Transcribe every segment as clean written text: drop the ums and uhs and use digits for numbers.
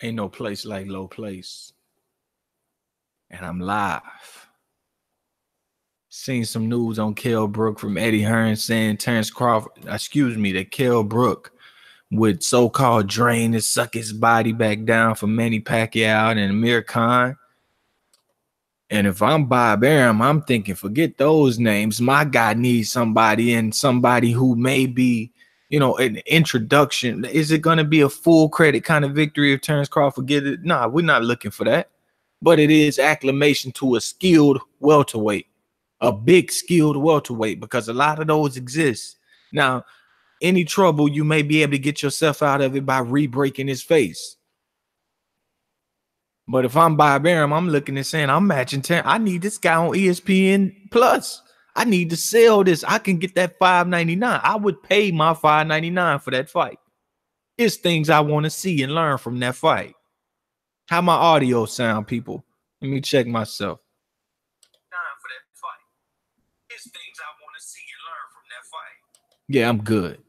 Ain't no place like low place. And I'm live. Seen some news on Kell Brook from Eddie Hearn saying Terrence Crawford, that Kell Brook would so-called drain and suck his body back down for Manny Pacquiao and Amir Khan. And if I'm Bob Arum, I'm thinking, forget those names. My guy needs somebody, and somebody who may be, an introduction. Is it going to be a full credit kind of victory if Terrence Crawford get it? Nah, we're not looking for that. But it is acclamation to a skilled welterweight, a big skilled welterweight, because a lot of those exist. Now, any trouble, you may be able to get yourself out of it by re-breaking his face. But if I'm Bob Arum, I'm looking and saying, I'm matching 10. I need this guy on ESPN Plus. I need to sell this. I can get that $5.99. I would pay my $5.99 for that fight. It's things I want to see and learn from that fight. How my audio sound, people? Let me check myself. For that fight. It's things I want to see and learn from that fight. Yeah, I'm good.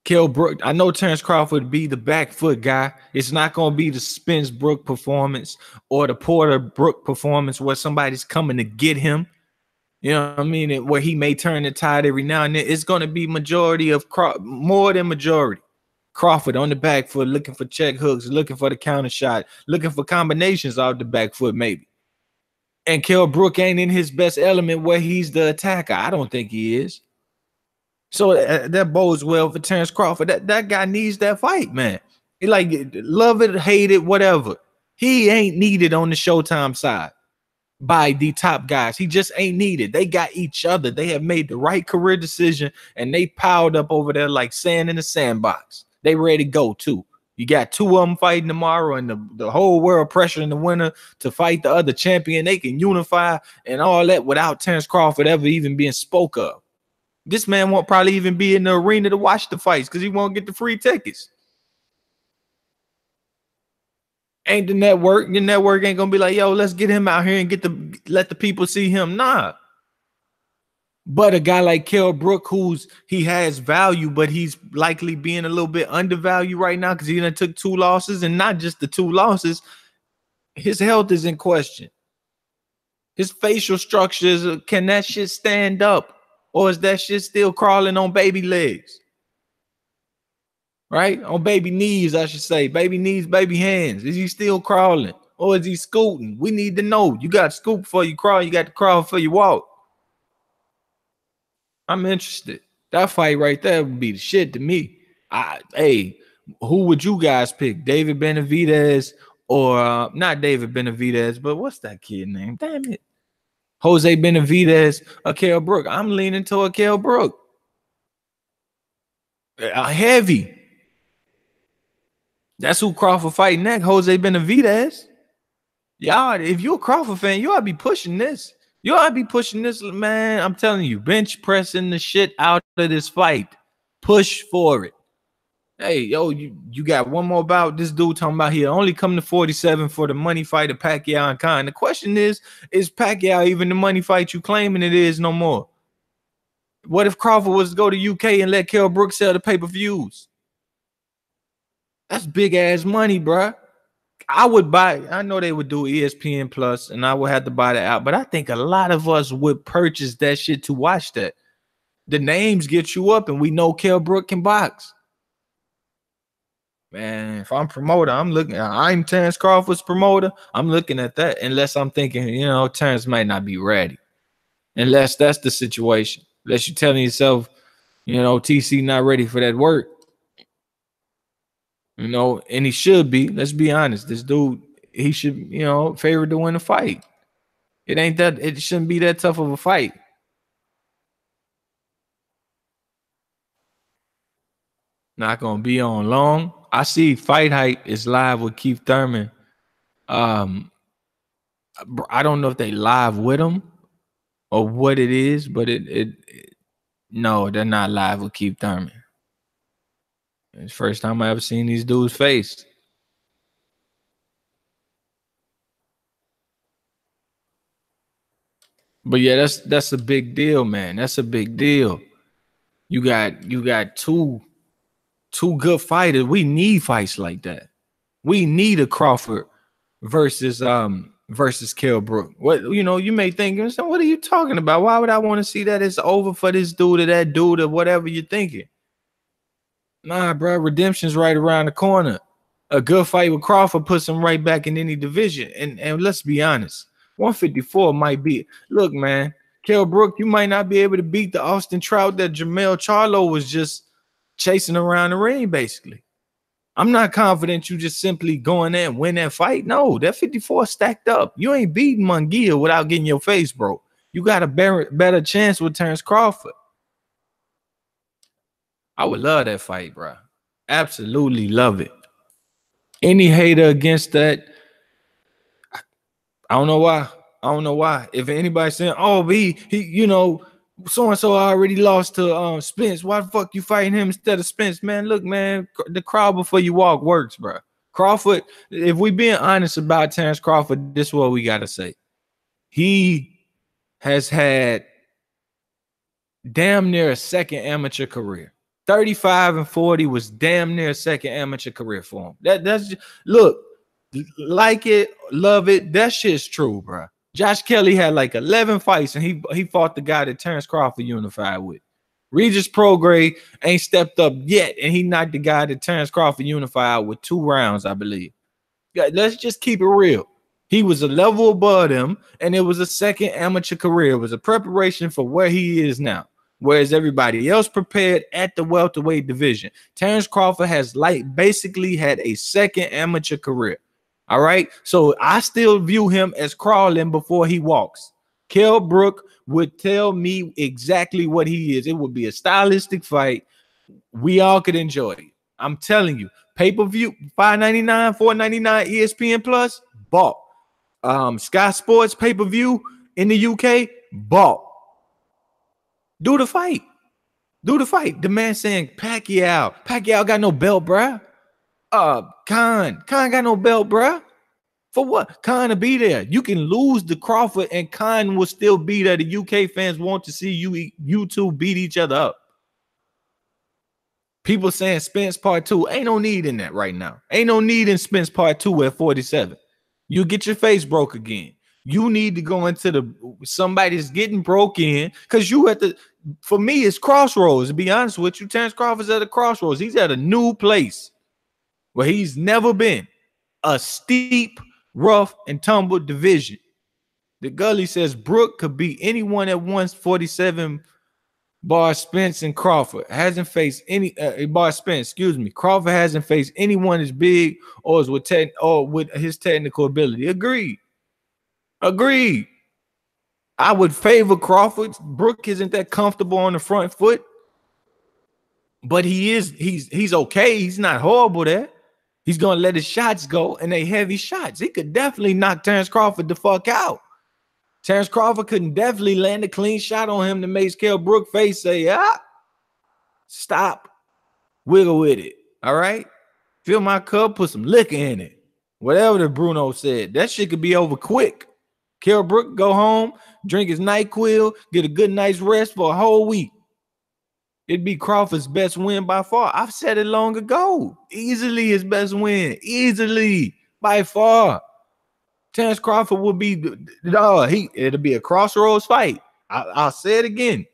Kell Brook, I know Terrence Crawford would be the back foot guy. It's not going to be the Spence Brook performance or the Porter Brook performance where somebody's coming to get him. You know what I mean? Where he may turn the tide every now and then. It's going to be majority of more than majority. Crawford on the back foot, looking for check hooks, looking for the counter shot, looking for combinations off the back foot maybe. And Kell Brook ain't in his best element where he's the attacker. I don't think he is. So that bodes well for Terrence Crawford. That guy needs that fight, man. He like love it, hate it, whatever. He ain't needed on the Showtime side by the top guys. He just ain't needed. They got each other. They have made the right career decision, and they piled up over there like sand in the sandbox. They ready to go too. You got two of them fighting tomorrow, and the whole world pressuring the winner to fight the other champion. They can unify and all that without Terrence Crawford ever even being spoke of. This man won't probably even be in the arena to watch the fights because he won't get the free tickets. Ain't the network. Your network ain't gonna be like, yo, let's get him out here and let the people see him. Nah. But a guy like Kell Brook, he has value, but he's likely being a little bit undervalued right now because he done took 2 losses, and not just the 2 losses. His health is in question. His facial structures, can that shit stand up? Or is that shit still crawling on baby legs? Right? On baby knees, I should say. Baby knees, baby hands. Is he still crawling? Or is he scooting? We need to know. You got to scoot before you crawl. You got to crawl before you walk. I'm interested. That fight right there would be the shit to me. Hey, who would you guys pick? David Benavidez or not David Benavidez, but what's that kid name? Damn it. Jose Benavidez or Kell Brook. I'm leaning toward Kell Brook. Heavy. That's who Crawford fighting next, Jose Benavidez. Y'all, if you're a Crawford fan, you ought to be pushing this. You ought to be pushing this, man. I'm telling you, bench pressing the shit out of this fight. Push for it. Hey, yo, you got one more bout. This dude talking about he only come to 47 for the money fight of Pacquiao and Khan. The question is Pacquiao even the money fight you claiming it is no more? What if Crawford was to go to UK and let Kell Brook sell the pay-per-views? That's big-ass money, bruh. I would buy, I know they would do ESPN Plus, and I would have to buy that out, but I think a lot of us would purchase that shit to watch that. The names get you up, and we know Kell Brook can box. Man, if I'm promoter, I'm Terrence Crawford's promoter, I'm looking at that, unless I'm thinking, Terrence might not be ready. Unless that's the situation. Unless you're telling yourself, TC not ready for that work. And he should be. Let's be honest. This dude, he should, favored to win a fight. It shouldn't be that tough of a fight. Not gonna be on long. I see Fight Hype is live with Keith Thurman. I don't know if they live with him or what it is, but no, they're not live with Keith Thurman. It's the first time I ever seen these dudes' face. But yeah, that's a big deal, man. That's a big deal. You got two good fighters. We need fights like that. We need a Crawford versus Kell Brook. What you may think, so what are you talking about? Why would I want to see that? It's over for this dude or that dude or whatever you're thinking. Nah, bro, redemption's right around the corner. A good fight with Crawford puts him right back in any division. And let's be honest, 154 might be. Look, man, Kell Brook, you might not be able to beat the Austin Trout that Jermell Charlo was just chasing around the ring, basically. I'm not confident you just simply go in there and win that fight. No, that 54 stacked up. You ain't beating Munguia without getting your face broke. You got a better chance with Terence Crawford. I would love that fight, bro. Absolutely love it. Any hater against that, I don't know why. I don't know why. If anybody's saying, oh, he so-and-so already lost to Spence, why the fuck you fighting him instead of Spence? Man, look, man, the crowd before you walk works, bro. Crawford, if we being honest about Terence Crawford, this is what we got to say. He has had damn near a second amateur career. 35 and 40 was damn near a second amateur career for him. That's just, look, like it, love it. That shit's true, bro. Josh Kelly had like 11 fights, and he fought the guy that Terence Crawford unified with. Regis Prograis ain't stepped up yet, and he knocked the guy that Terence Crawford unified with 2 rounds, I believe. Yeah, let's just keep it real. He was a level above him, and it was a second amateur career. It was a preparation for where he is now. Whereas everybody else prepared at the welterweight division. Terence Crawford has basically had a second amateur career. All right. So I still view him as crawling before he walks. Kell Brook would tell me exactly what he is. It would be a stylistic fight. We all could enjoy it. I'm telling you, pay-per-view, $5.99, $4.99, ESPN Plus, bought. Sky Sports pay-per-view in the UK, bought. Do the fight. Do the fight. The man saying Pacquiao got no belt, bruh. Khan got no belt, bruh. For what? Khan to be there. You can lose to Crawford and Khan will still be there. The UK fans want to see you two beat each other up. People saying Spence Part 2. Ain't no need in that right now. Ain't no need in Spence Part 2 at 47. You get your face broke again. You need to go into somebody's getting broke in, because you at for me, it's crossroads. To be honest with you, Terence Crawford's at a crossroads. He's at a new place where he's never been. A steep, rough, and tumble division. The Gully says Brook could beat anyone at 147. Bar Spence and Crawford hasn't faced any. Crawford hasn't faced anyone as big or as with his technical ability. Agreed. I would favor Crawford. Brook isn't that comfortable on the front foot, but he's okay. He's not horrible there. He's gonna let his shots go, and they heavy shots. He could definitely knock Terence Crawford the fuck out. Terence Crawford couldn't definitely land a clean shot on him to make Kell Brook face say, stop, wiggle with it. All right, fill my cup, put some liquor in it. Whatever the Bruno said, that shit could be over quick. Kell Brook go home, drink his NyQuil, get a good night's rest for a whole week. It'd be Crawford's best win by far. I've said it long ago. Easily his best win. Easily, by far. Terence Crawford would be, it'll be a crossroads fight. I'll say it again.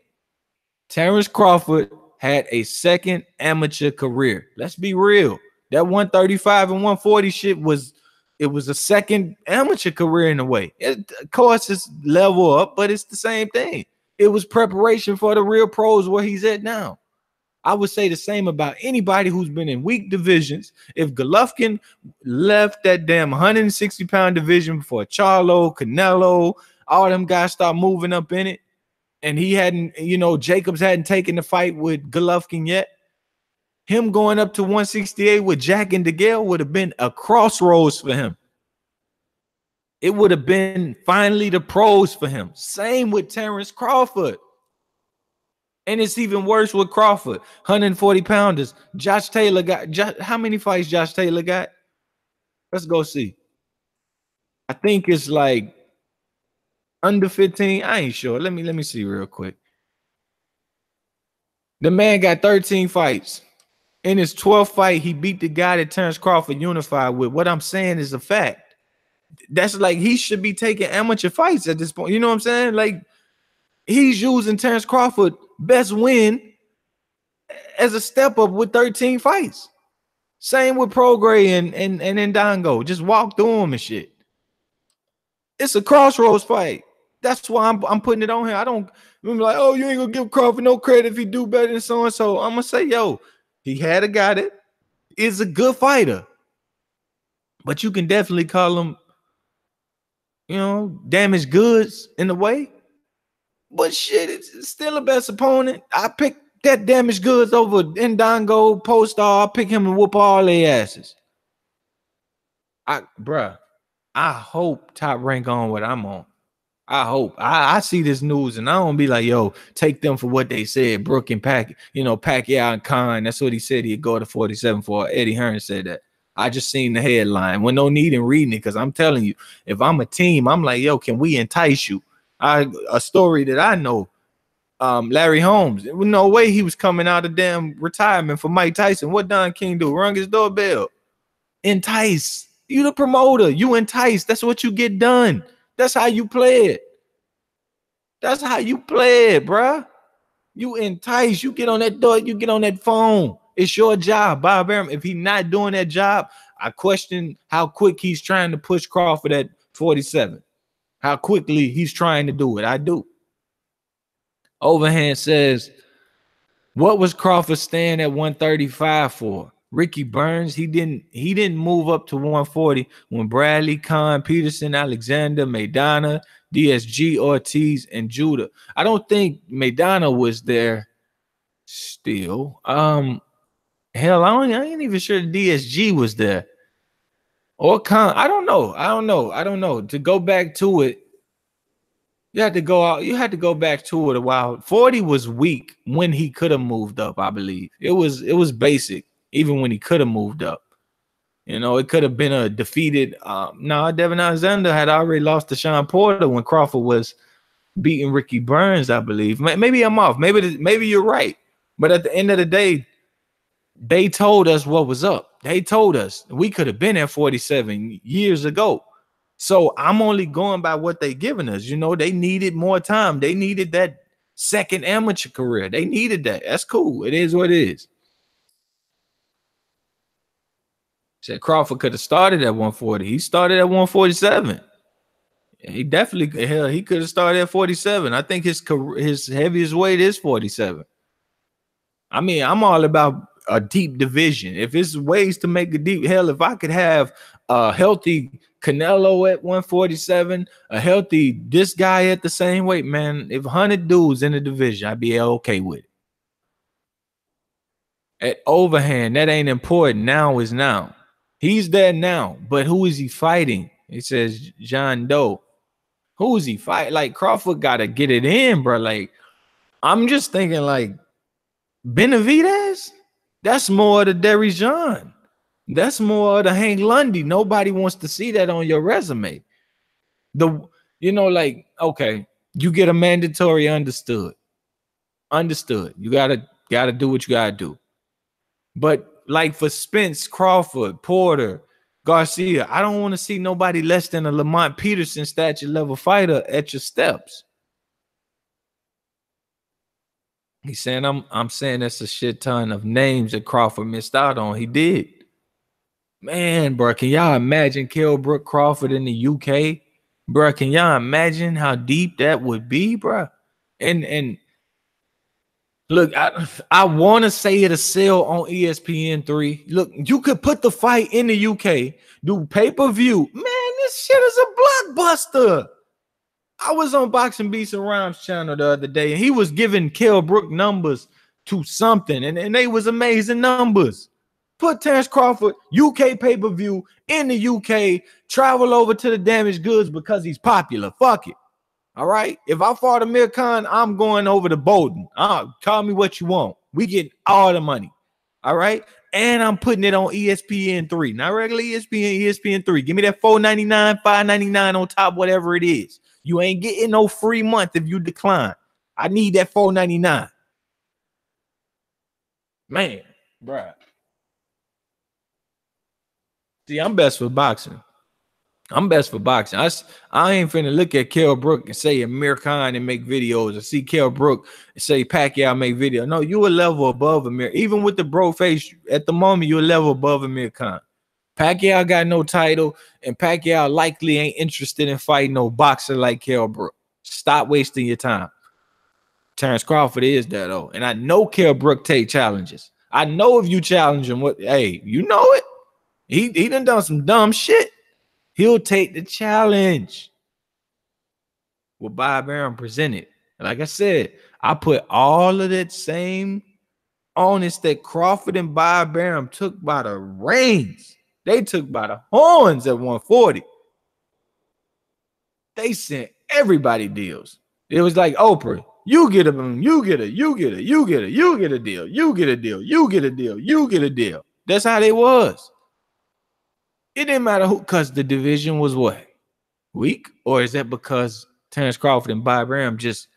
Terence Crawford had a second amateur career. Let's be real. That 135 and 140 shit was a second amateur career in a way. Of course, it's level up, but it's the same thing. It was preparation for the real pros where he's at now. I would say the same about anybody who's been in weak divisions. If Golovkin left that damn 160-pound division before Charlo, Canelo, all them guys start moving up in it, and he hadn't, Jacobs hadn't taken the fight with Golovkin yet, him going up to 168 with Jack and DeGale would have been a crossroads for him. It would have been finally the pros for him. Same with Terence Crawford. And it's even worse with Crawford. 140 pounders. Josh Taylor how many fights Josh Taylor got? Let's go see. I think it's like under 15. I ain't sure. Let me see real quick. The man got 13 fights. In his 12th fight, he beat the guy that Terence Crawford unified with. What I'm saying is a fact. That's like he should be taking amateur fights at this point. You know what I'm saying? Like he's using Terence Crawford best win as a step up with 13 fights. Same with Prograis and Ndongo. Just walk through him and shit. It's a crossroads fight. That's why I'm putting it on here. I don't I'm like, oh, you ain't gonna give Crawford no credit if he do better than so and so. I'm gonna say, yo, he had a guy that is a good fighter, but you can definitely call him, you know, damaged goods in a way. But shit, it's still the best opponent. I picked that damaged goods over Ndongo, Postar. I pick him and whoop all their asses. I hope Top Rank on what I'm on. I hope. I see this news and I don't be like, yo, take them for what they said. Brook and Pacquiao and Khan. That's what he said. He'd go to 47 for. Eddie Hearn said that. I just seen the headline. When no need in reading it, because I'm telling you, if I'm a team, I'm like, yo, can we entice you? A story that I know, Larry Holmes. No way he was coming out of damn retirement for Mike Tyson. What Don King do? Rung his doorbell. Entice. You the promoter. You entice. That's what you get done. That's how you play it. That's how you play it, bruh. You entice. You get on that door. You get on that phone. It's your job, Bob Arum. If he's not doing that job, I question how quick he's trying to push Crawford at 47. How quickly he's trying to do it. I do. Overhand says, what was Crawford staying at 135 for? Ricky Burns, he didn't move up to 140 when Bradley, Khan, Peterson, Alexander, Maidana, DSG, Ortiz, and Judah. I don't think Maidana was there still. Hell, I ain't even sure DSG was there. Or Khan. I don't know. To go back to it, you had to go back to it a while. 40 was weak when he could have moved up, I believe. It was basic. Even when he could have moved up, you know, it could have been a defeated. Devin Alexander had already lost to Sean Porter when Crawford was beating Ricky Burns, I believe. Maybe I'm off. Maybe you're right. But at the end of the day, they told us what was up. They told us we could have been at 47 years ago. So I'm only going by what they giving us. You know, they needed more time. They needed that second amateur career. They needed that. That's cool. It is what it is. Said Crawford could have started at 140. He started at 147. He definitely, hell, he could have started at 47. I think his heaviest weight is 47. I mean, I'm all about a deep division. If it's ways to make a deep, hell, if I could have a healthy Canelo at 147, a healthy this guy at the same weight, man, if 100 dudes in the division, I'd be okay with it. At overhand, that ain't important. Now is now. He's there now, but who is he fighting? It says John Doe. Who is he fighting? Like Crawford got to get it in, bro. Like I'm just thinking, like Benavidez. That's more of the Derry John. That's more of the Hank Lundy. Nobody wants to see that on your resume. Like okay, you get a mandatory understood. You gotta do what you gotta do. But like for Spence, Crawford, Porter, Garcia, I don't want to see nobody less than a Lamont Peterson stature level fighter at your steps. He's saying I'm saying that's a shit ton of names that Crawford missed out on. He did. Man, bro, can y'all imagine Kell Brook Crawford in the UK? Bro, can y'all imagine how deep that would be, bro? And look, I want to say it'll sell on ESPN3. Look, you could put the fight in the UK, do pay-per-view. Man, this shit is a blockbuster. I was on Boxing Beats and Rhymes channel the other day, and he was giving Kell Brook numbers to something, and they was amazing numbers. Put Terence Crawford, UK pay-per-view in the UK, travel over to the damaged goods because he's popular. Fuck it. All right. If I fought Amir Khan, I'm going over to Bolton. Call me what you want. We get all the money. All right. And I'm putting it on ESPN3. Not regular ESPN3. Give me that $4.99, $5.99 on top, whatever it is. You ain't getting no free month if you decline. I need that $4.99. Man, bruh. See, I'm best for boxing. I'm best for boxing. I ain't finna look at Kell Brook and say Amir Khan and make videos, or see Kell Brook and say Pacquiao make video. No, you a level above Amir. Even with the bro face at the moment, you're a level above Amir Khan. Pacquiao got no title, and Pacquiao likely ain't interested in fighting no boxer like Kell Brook. Stop wasting your time. Terence Crawford is that though, and I know Kell Brook take challenges. I know if you challenge him, hey, you know it. He done some dumb shit. He'll take the challenge. What Bob Arum presented. Like I said, I put all of that same onus that Crawford and Bob Arum took by the reins. They took by the horns at 140. They sent everybody deals. It was like Oprah. You get a deal. You get a deal. That's how they was. It didn't matter who, because the division was what? Weak? Or is that because Terence Crawford and Bob Arum just,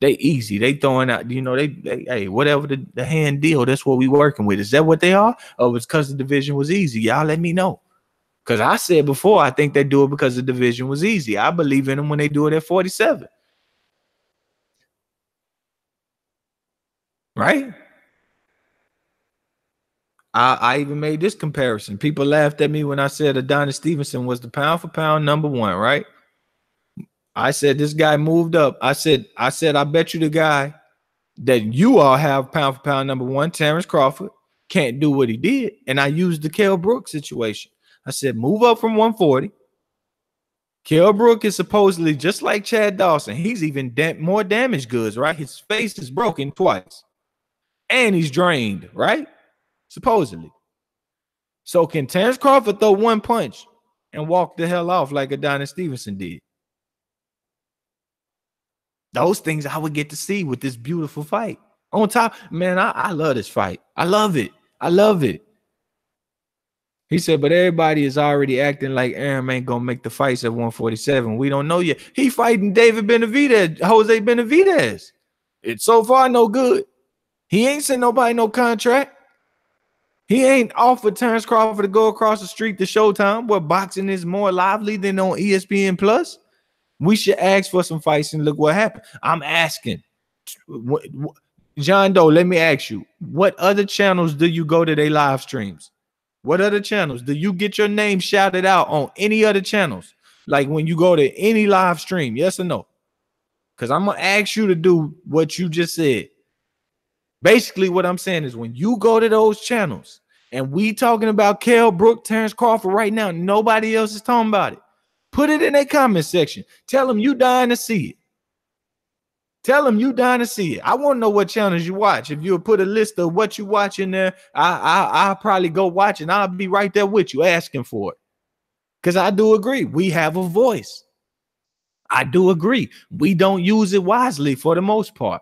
they easy. They throwing out, they hey, whatever the hand deal, that's what we working with. Is that what they are? Or it's because the division was easy? Y'all let me know. Because I said before, I think they do it because the division was easy. I believe in them when they do it at 47. Right? I even made this comparison. People laughed at me when I said Adonis Stevenson was the pound for pound number one, right? I said this guy moved up. I said, I bet you the guy that you all have pound for pound number one, Terence Crawford, can't do what he did. And I used the Kell Brook situation. I said, move up from 140. Kell Brook is supposedly just like Chad Dawson. He's even more damaged goods, right? His face is broken twice. And he's drained, right? Supposedly. So can Terence Crawford throw one punch and walk the hell off like Adonis Stevenson did? Those things I would get to see with this beautiful fight. On top, man, I love this fight. I love it. I love it. He said, but everybody is already acting like Arum ain't gonna make the fights at 147. We don't know yet. He fighting David Benavidez, Jose Benavidez. It's so far no good. He ain't sent nobody no contract. He ain't offered Terence Crawford to go across the street to Showtime, where boxing is more lively than on ESPN Plus. We should ask for some fights and look what happened. I'm asking. John Doe, let me ask you, what other channels do you go to their live streams? What other channels? Do you get your name shouted out on any other channels? Like when you go to any live stream, yes or no? Because I'm going to ask you to do what you just said. Basically, what I'm saying is when you go to those channels and we talking about Kell Brook, Terence Crawford right now, nobody else is talking about it. Put it in their comment section. Tell them you dying to see it. Tell them you dying to see it. I want to know what channels you watch. If you'll put a list of what you watch in there, I'll probably go watch and I'll be right there with you asking for it. Because I do agree. We have a voice. I do agree. We don't use it wisely for the most part.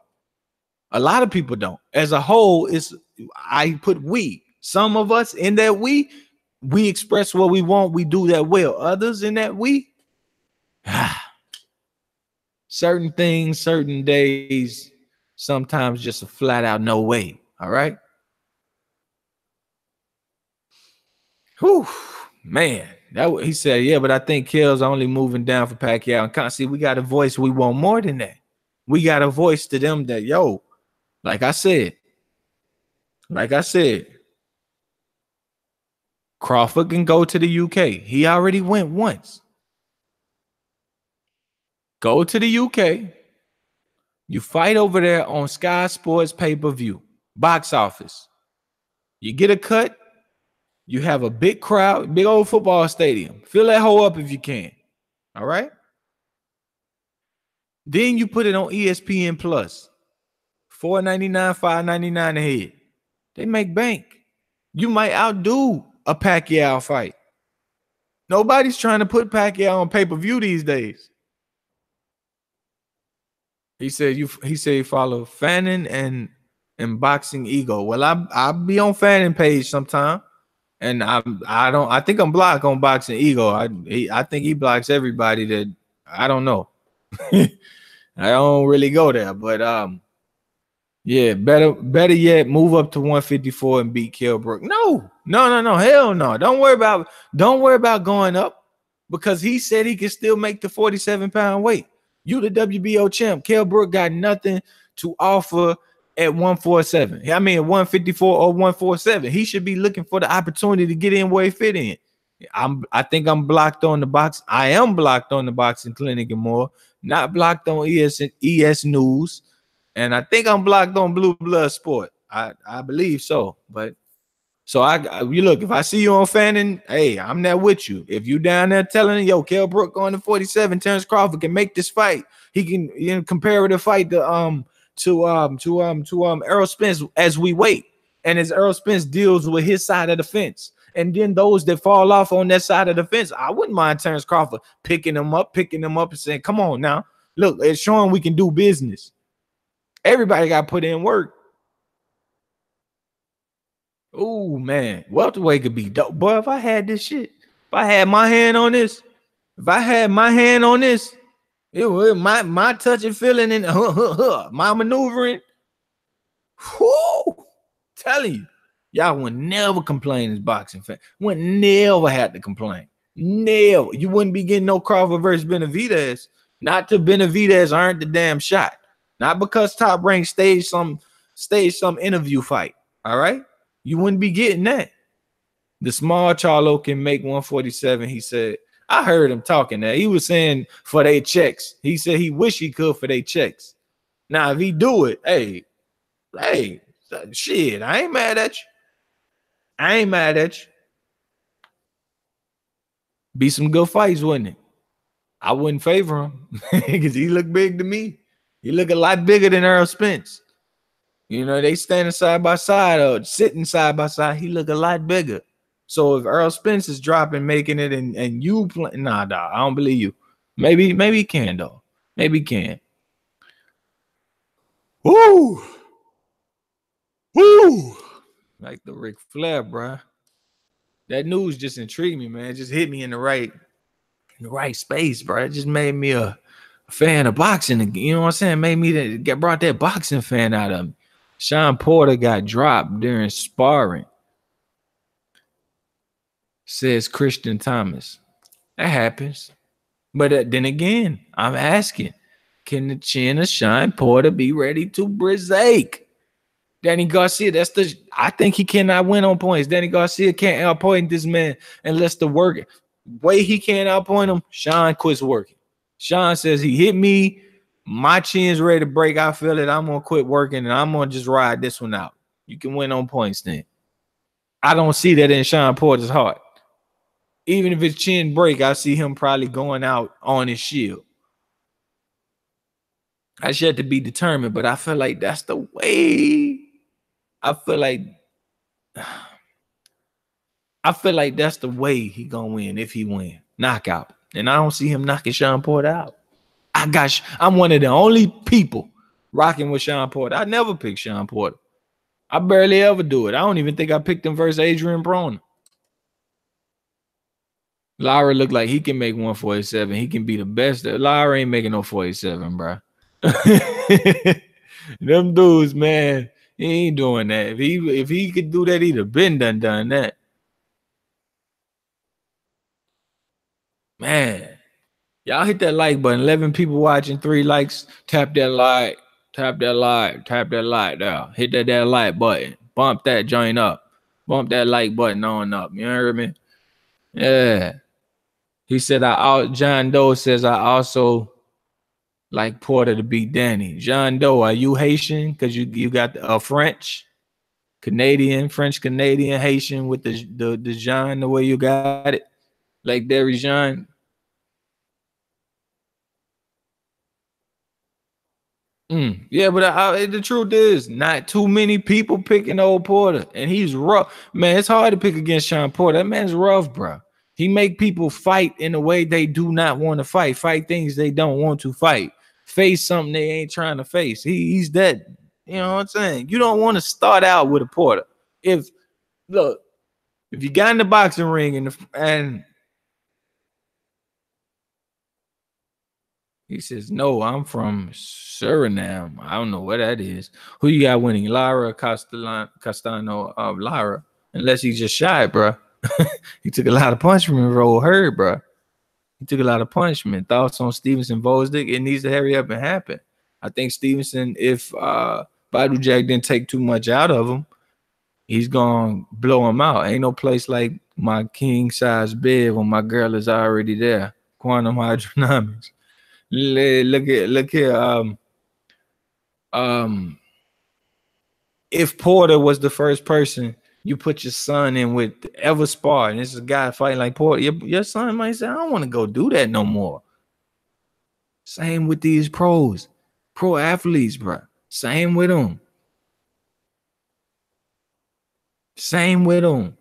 A lot of people don't. As a whole, I put we. Some of us in that we express what we want. We do that well. Others in that certain things, certain days, sometimes just a flat out no way. All right. Whew, man. He said, yeah, but I think Kell's only moving down for Pacquiao. And see, we got a voice. We want more than that. We got a voice to them that, yo, like I said, Crawford can go to the UK. He already went once. Go to the UK. You fight over there on Sky Sports pay-per-view, box office. You get a cut. You have a big crowd, big old football stadium. Fill that hole up if you can. All right? Then you put it on ESPN Plus. $4.99, $5.99 a head. They make bank. You might outdo a Pacquiao fight. Nobody's trying to put Pacquiao on pay-per-view these days. He said he follow Fannin and Boxing Ego. Well, I'll be on Fannin page sometime. And I think I'm blocked on Boxing Ego. I think he blocks everybody that I don't know. I don't really go there, but Yeah, better yet, move up to 154 and beat Kell Brook. No, hell no. Don't worry about going up because he said he can still make the 47-pound weight. You the WBO champ. Kell Brook got nothing to offer at 147. I mean, at 154 or 147. He should be looking for the opportunity to get in where he fit in. I think I'm blocked on the box. I am blocked on the boxing clinic and more, not blocked on ES News. And I think I'm blocked on Blue Blood Sport. I believe so. But so you look, if I see you on Fannin, hey, I'm there with you. If you down there telling yo, Kell Brook going to 47, Terence Crawford can make this fight. He can comparative fight to Errol Spence as we wait. And as Errol Spence deals with his side of the fence. And then those that fall off on that side of the fence, I wouldn't mind Terence Crawford picking them up and saying, come on now. Look, it's showing we can do business. Everybody got put in work. Oh man, welterweight could be dope. Boy, if I had this shit, if I had my hand on this, it was my touch and feeling and my maneuvering. Whoo, telling you, y'all would never complain as boxing fans. Would never have to complain. Never. You wouldn't be getting no Crawford versus Benavidez. Not till Benavidez earned the damn shot. Not because Top Rank staged some interview fight. All right. You wouldn't be getting that. The small Charlo can make 147. He said, I heard him talking there. He was saying for their checks. He said he wish he could for their checks. Now, if he do it, hey, shit, I ain't mad at you. Be some good fights, wouldn't it? I wouldn't favor him because he looked big to me. He look a lot bigger than Errol Spence. You know, they standing side by side or sitting side by side. He look a lot bigger. So if Errol Spence is dropping, making it, and you play, nah, dog, I don't believe you. Maybe he can though. Maybe he can. Woo, like the Ric Flair, bro. That news just intrigued me, man. It just hit me in the right space, bro. It just made me a fan of boxing again. You know what I'm saying? Made me brought that boxing fan out of me. Sean Porter got dropped during sparring, says Christian Thomas. That happens. But then again, I'm asking, can the chin of Sean Porter be ready to break? Danny Garcia, I think he cannot win on points. Danny Garcia can't outpoint this man unless the way he can't outpoint him, Sean quits working. Sean says he hit me. My chin's ready to break. I feel it. I'm going to quit working and I'm going to just ride this one out. You can win on points then. I don't see that in Sean Porter's heart. Even if his chin break, I see him probably going out on his shield. That's yet to be determined, but I feel like that's the way. I feel like that's the way he going to win if he win. Knockout. And I don't see him knocking Sean Porter out. I'm one of the only people rocking with Sean Porter. I never pick Sean Porter. I barely ever do it. I don't even think I picked him versus Adrian Broner. Lara looked like he can make 147. He can be the best. Lara ain't making no 47, bro. Them dudes, man, he ain't doing that. If he could do that, he'd have been done that. Man. Y'all hit that like button. 11 people watching, 3 likes. Tap that like. Tap that like there. Hit that like button. Bump that joint up. Bump that like button on up. You heard me? Yeah. He said, John Doe says, I also like Porter to beat Danny. John Doe, are you Haitian? Because you got French, Canadian, Haitian with the Jean, the way you got it. Like Derry Jean. Yeah, but the truth is, not too many people picking old Porter, and he's rough. Man, it's hard to pick against Sean Porter. That man's rough, bro. He make people fight in a way they do not want to fight things they don't want to fight, face something they ain't trying to face. He's that, you know what I'm saying? You don't want to start out with a Porter. If you got in the boxing ring and He says, no, I'm from Suriname. I don't know what that is. Who you got winning? Lara Castano, Lara. Unless he's just shy, bro. He took a lot of punishment, roll hurt, bro. He took a lot of punishment. Thoughts on Stevenson Vosdick? It needs to hurry up and happen. I think Stevenson, if Badu Jack didn't take too much out of him, he's gonna blow him out. Ain't no place like my king size bed when my girl is already there. Quantum hydrodynamics. Look here. If Porter was the first person you put your son in with ever spar, and this is a guy fighting like Porter, your son might say, I don't want to go do that no more. Same with these pro athletes, bro. Same with them. Same with them.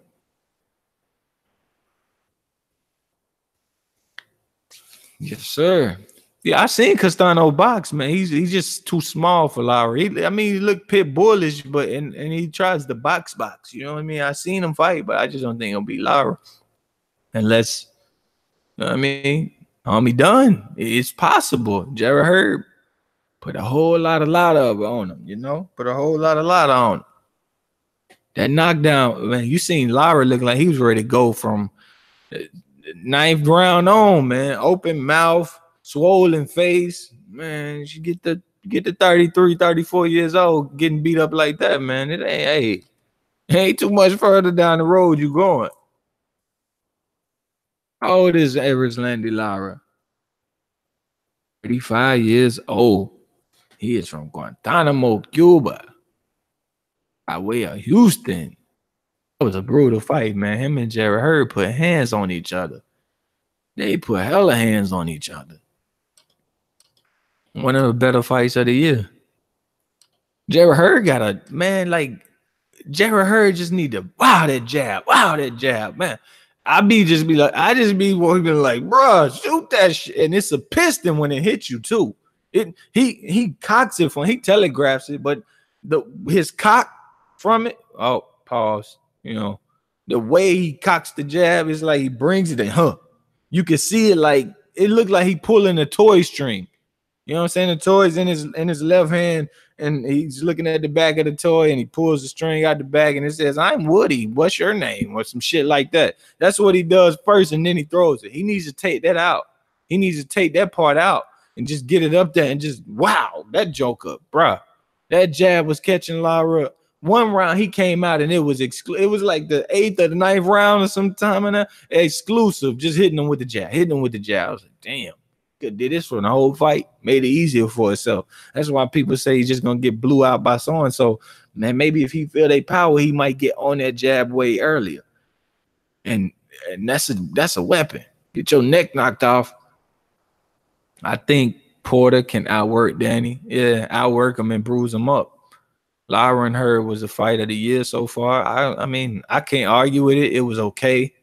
Yes, sir. Yeah, I seen Castano box, man. He's just too small for Lowry. I mean, he look pit bullish, but and he tries the box. You know what I mean? I seen him fight, but I just don't think he'll beat Lowry. Unless, you know what I mean? Homie done. It's possible. Jared Herb put a whole lot of on him, you know? Put a whole lot on him. That knockdown, man, you seen Lowry look like he was ready to go from ninth round on, man. Open mouth, swollen face. Man, you get the 33, 34 years old getting beat up like that, man. It ain't too much further down the road you going. How old is Everest Landy Lara? 35 years old. He is from Guantanamo, Cuba. By way of Houston. That was a brutal fight, man. Him and Jared Hurd put hands on each other. They put hella hands on each other. One of the better fights of the year. Jared Hurd got a, man, like, Jared Hurd just need to, wow, that jab, man. I just be walking like, bruh, shoot that shit. And it's a piston when it hits you, too. He cocks it he telegraphs it, but his cock from it, oh, pause, you know, the way he cocks the jab is like he brings it in, you can see it like, it looked like he pulling a toy string. You know what I'm saying? The toy's in his left hand, and he's looking at the back of the toy, and he pulls the string out the back, and it says, I'm Woody. What's your name? Or some shit like that. That's what he does first, and then he throws it. He needs to take that out. He needs to take that part out and just get it up there and just, wow, that joker, bruh. That jab was catching Lara. One round he came out, and it was like the 8th or the 9th round or sometime in there, exclusive, just hitting him with the jab. I was like, damn. Did this for the whole fight, made it easier for itself. That's why people say he's just gonna get blew out by so and so. Man, maybe if he feel their power, he might get on that jab way earlier. And that's a weapon. Get your neck knocked off. I think Porter can outwork Danny. Yeah, outwork him and bruise him up. Lara and her was the fight of the year so far. I mean, I can't argue with it. It was okay.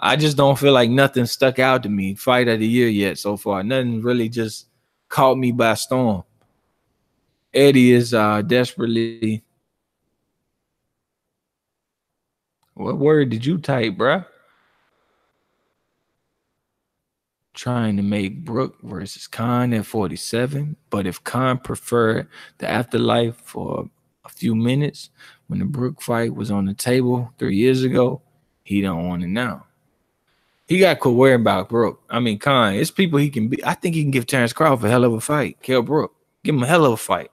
I just don't feel like nothing stuck out to me fight of the year yet so far. Nothing really just caught me by storm. Eddie is desperately. What word did you type, bruh? Trying to make Brook versus Khan at 47. But if Khan preferred the afterlife for a few minutes when the Brook fight was on the table 3 years ago, he don't want it now. He got quit worrying about Brook. I mean, Khan, it's people he can be. I think he can give Terence Crawford a hell of a fight. Kell Brook, give him a hell of a fight.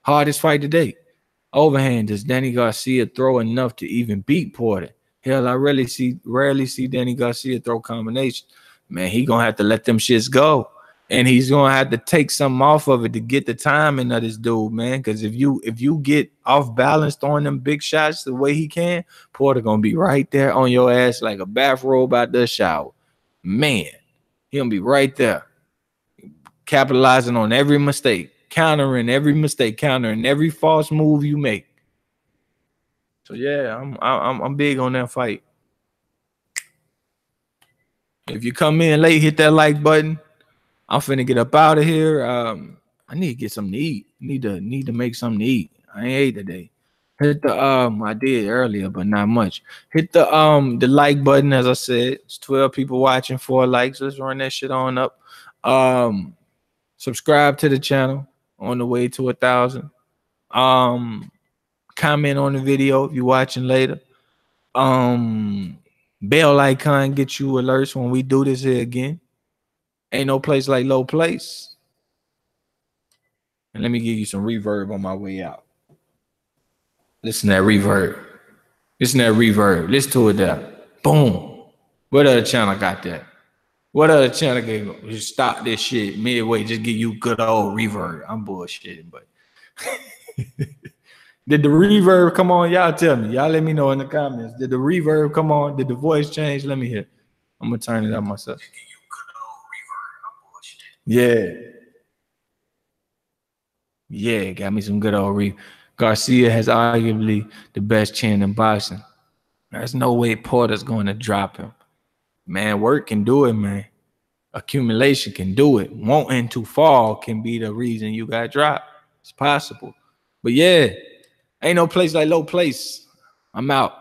Hardest fight today. Overhand, does Danny Garcia throw enough to even beat Porter? Hell, I rarely see Danny Garcia throw combination. Man, he gonna have to let them shits go. And he's gonna have to take something off of it to get the timing of this dude, man. Because if you get off balance throwing them big shots the way he can, Porter gonna be right there on your ass like a bathrobe out the shower. Man, he gonna be right there, capitalizing on every mistake, countering every false move you make. So yeah, I'm big on that fight. If you come in late, hit that like button. I'm finna get up out of here. I need to get something to eat. Need to make something to eat. I ain't ate today. Hit the I did earlier, but not much. Hit the like button, as I said. It's 12 people watching, 4 likes. Let's run that shit on up. Subscribe to the channel on the way to 1,000. Comment on the video if you're watching later. Bell icon get you alerts when we do this here again. Ain't no place like low place. And let me give you some reverb on my way out. Listen to that reverb. Listen to that reverb. Listen to it there. Boom. What other channel got that? What other channel can just stop this shit midway? Just give you good old reverb. I'm bullshitting, but did the reverb come on? Y'all tell me. Y'all let me know in the comments. Did the reverb come on? Did the voice change? Let me hear. I'm gonna turn it up myself. Yeah. Yeah, got me some good old reverb. Garcia has arguably the best chin in boxing. There's no way Porter's going to drop him. Man, work can do it, man. Accumulation can do it. Wanting to fall can be the reason you got dropped. It's possible. But yeah, ain't no place like low place. I'm out.